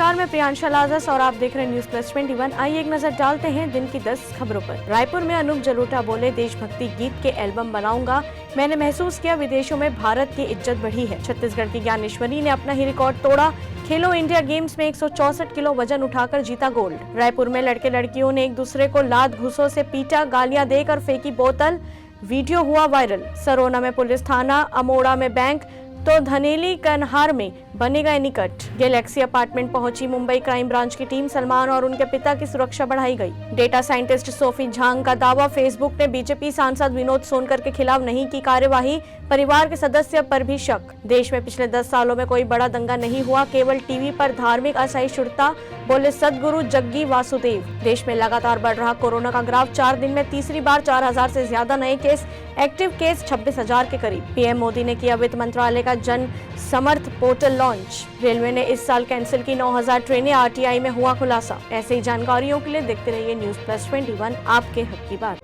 नमस्कार, मैं प्रियांशा लाजस और आप देख रहे हैं न्यूज प्लस 21। आइए एक नजर डालते हैं दिन की 10 खबरों पर। रायपुर में अनूप जलोटा बोले, देशभक्ति गीत के एल्बम बनाऊंगा। मैंने महसूस किया विदेशों में भारत की इज्जत बढ़ी है। छत्तीसगढ़ की ज्ञानेश्वरी ने अपना ही रिकॉर्ड तोड़ा। खेलो इंडिया गेम्स में 164 किलो वजन उठाकर जीता गोल्ड। रायपुर में लड़के लड़कियों ने एक दूसरे को लात घूसों से पीटा, गालियां देकर फेंकी बोतल, वीडियो हुआ वायरल। सरोना में पुलिस थाना, अमोड़ा में बैंक, तो धनेली कन्हार में बनेगा निकट। गैलेक्सी अपार्टमेंट पहुंची मुंबई क्राइम ब्रांच की टीम। सलमान और उनके पिता की सुरक्षा बढ़ाई गई। डेटा साइंटिस्ट सोफी झांग का दावा, फेसबुक ने बीजेपी सांसद विनोद सोनकर के खिलाफ नहीं की कार्यवाही, परिवार के सदस्य पर भी शक। देश में पिछले 10 सालों में कोई बड़ा दंगा नहीं हुआ, केवल टीवी पर धार्मिक असहिष्णुता, बोले सदगुरु जग्गी वासुदेव। देश में लगातार बढ़ रहा कोरोना का ग्राफ, 4 दिन में तीसरी बार 4000 से ज्यादा नए केस, एक्टिव केस 26,000 के करीब। पीएम मोदी ने किया वित्त मंत्रालय का जन समर्थ पोर्टल लॉन्च। रेलवे ने इस साल कैंसिल की 9000 ट्रेनें, आरटीआई में हुआ खुलासा। ऐसे ही जानकारियों के लिए देखते रहिए न्यूज प्लस 21, आपके हक की बात।